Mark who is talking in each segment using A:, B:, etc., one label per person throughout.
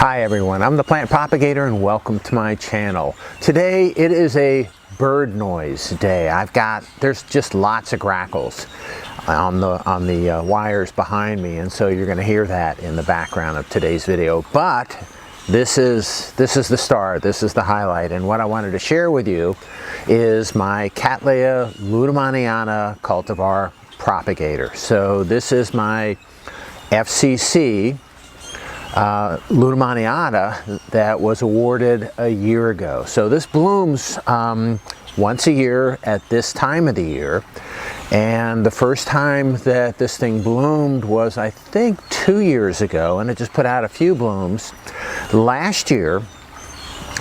A: Hi everyone, I'm the plant propagator and welcome to my channel. Today it is a bird noise day. There's just lots of grackles on the wires behind me, and so you're going to hear that in the background of today's video. But this is the star, this is the highlight, and what I wanted to share with you is my Cattleya lueddemanniana cultivar propagator. So this is my FCC lueddemanniana that was awarded a year ago. So this blooms once a year at this time of the year, and the first time that this thing bloomed was, I think, 2 years ago, and it just put out a few blooms. Last year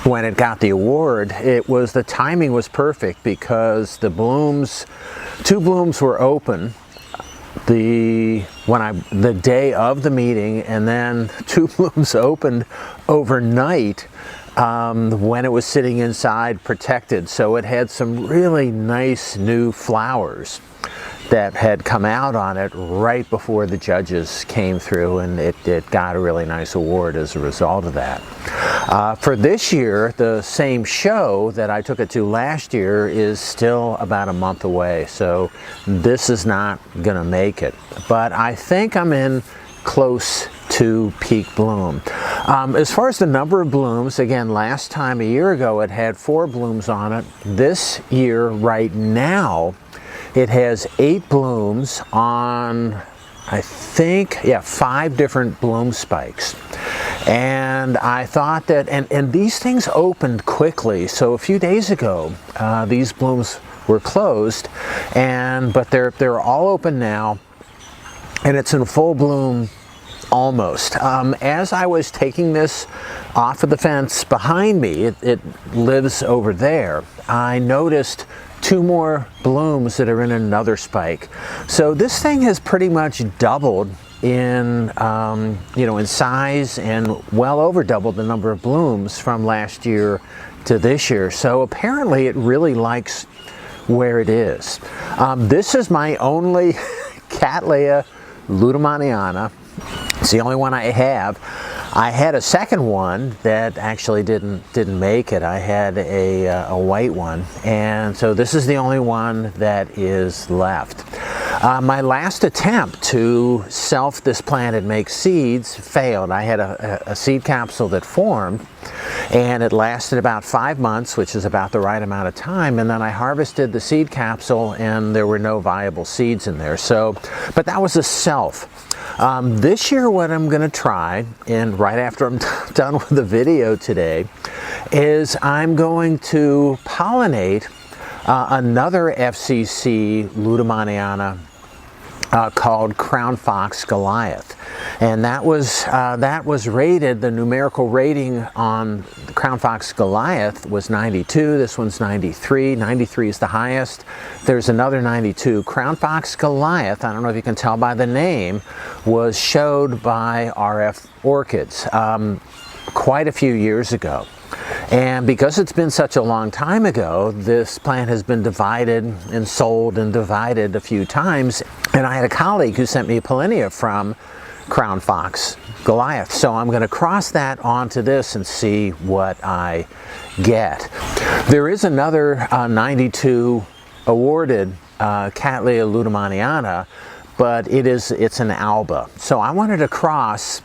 A: when it got the award, the timing was perfect because the two blooms were open the day of the meeting, and then two blooms opened overnight when it was sitting inside protected. So it had some really nice new flowers that had come out on it right before the judges came through, and it got a really nice award as a result of that. For this year, the same show that I took it to last year is still about a month away, so this is not gonna make it. But I think I'm in close to peak bloom. As far as the number of blooms, again, last time a year ago it had 4 blooms on it. This year, right now, it has 8 blooms on, I think, 5 different bloom spikes. And I thought that, and these things opened quickly. So a few days ago, these blooms were closed, but they're all open now, and it's in full bloom almost. As I was taking this off of the fence behind me, it lives over there, I noticed 2 more blooms that are in another spike. So this thing has pretty much doubled in in size, and well over doubled the number of blooms from last year to this year. So apparently it really likes where it is. This is my only Cattleya lueddemanniana. It's the only one I have. I had a second one that actually didn't make it. I had a white one, and so this is the only one that is left. My last attempt to self this plant and make seeds failed. I had a seed capsule that formed, and it lasted about 5 months, which is about the right amount of time, and then I harvested the seed capsule and there were no viable seeds in there. So, but that was a self. This year what I'm going to try, and right after I'm done with the video today, is I'm going to pollinate another FCC lueddemanniana called Crown Fox Goliath. And that was rated, the numerical rating on the Crown Fox Goliath was 92, this one's 93. 93 is the highest. There's another 92. Crown Fox Goliath, I don't know if you can tell by the name, was showed by RF Orchids quite a few years ago. And because it's been such a long time ago, this plant has been divided and sold and divided a few times. And I had a colleague who sent me a pollinia from Crown Fox Goliath. So I'm going to cross that onto this and see what I get. There is another 92 awarded Cattleya lueddemanniana, but it's an alba. So I wanted to cross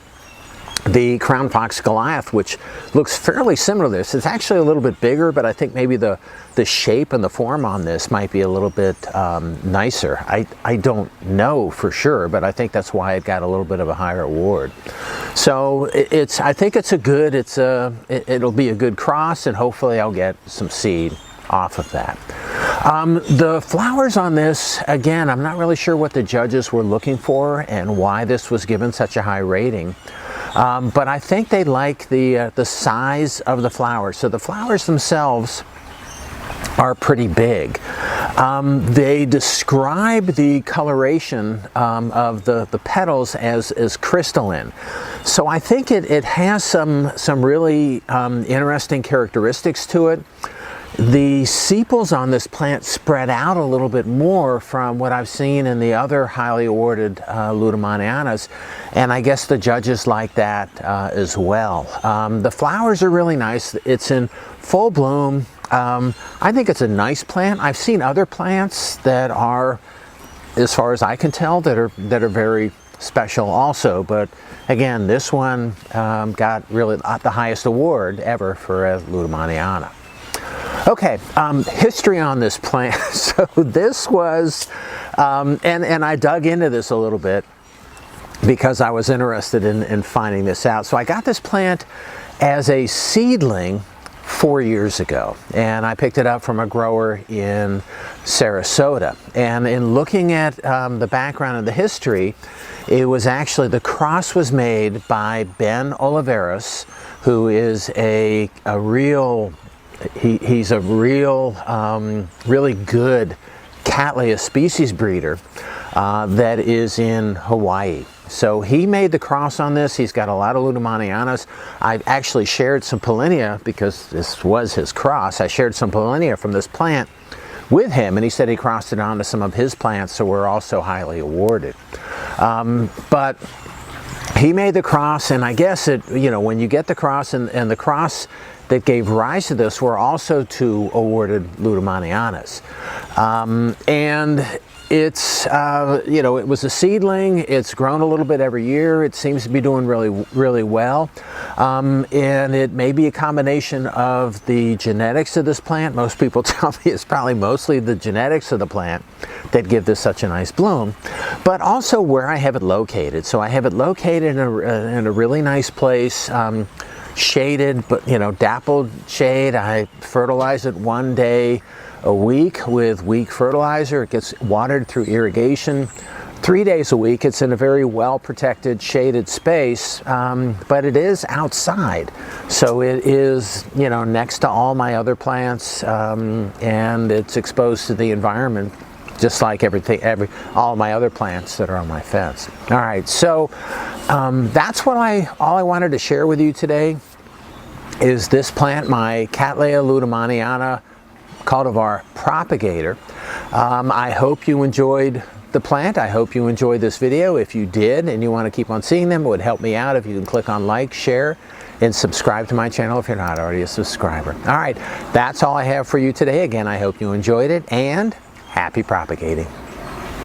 A: the Crown Fox Goliath, which looks fairly similar to this. It's actually a little bit bigger, but I think maybe the shape and the form on this might be a little bit nicer. I don't know for sure, but I think that's why it got a little bit of a higher award. So I think it'll be a good cross, and hopefully I'll get some seed off of that. The flowers on this, again, I'm not really sure what the judges were looking for and why this was given such a high rating. But I think they like the size of the flowers. So the flowers themselves are pretty big. They describe the coloration of the petals as crystalline. So I think it has some really interesting characteristics to it. The sepals on this plant spread out a little bit more from what I've seen in the other highly awarded lueddemannianas, and I guess the judges like that as well. The flowers are really nice. It's in full bloom. I think it's a nice plant. I've seen other plants that are, as far as I can tell, that are very special also, but again, this one got really the highest award ever for a lueddemanniana. Okay, history on this plant. So this was, and I dug into this a little bit because I was interested in finding this out. So I got this plant as a seedling 4 years ago, and I picked it up from a grower in Sarasota. And in looking at the background and the history, it was actually, the cross was made by Ben Oliveras, who is a real, he's a real, really good Cattleya species breeder that is in Hawaii. So he made the cross on this. He's got a lot of lueddemannianas. I actually shared some Pollinia, because this was his cross. I shared some Pollinia from this plant with him, and he said he crossed it onto some of his plants, so we're also highly awarded. But he made the cross, and I guess it, you know, when you get the cross, and the cross that gave rise to this were also 2 awarded lueddemannianas. And it's, you know, it was a seedling. It's grown a little bit every year. It seems to be doing really well. And it may be a combination of the genetics of this plant. Most people tell me it's probably mostly the genetics of the plant that give this such a nice bloom, but also where I have it located. So I have it located in a really nice place, shaded, but, you know, dappled shade. I fertilize it 1 day a week with weak fertilizer. It gets watered through irrigation 3 days a week. It's in a very well protected shaded space, but it is outside, so it is, you know, next to all my other plants, and it's exposed to the environment just like all my other plants that are on my fence. All right, so that's what all I wanted to share with you today is this plant, my Cattleya lueddemanniana cultivar Propagator. I hope you enjoyed the plant. I hope you enjoyed this video. If you did and you want to keep on seeing them, it would help me out if you can click on like, share, and subscribe to my channel if you're not already a subscriber. All right, that's all I have for you today. Again, I hope you enjoyed it, and happy propagating.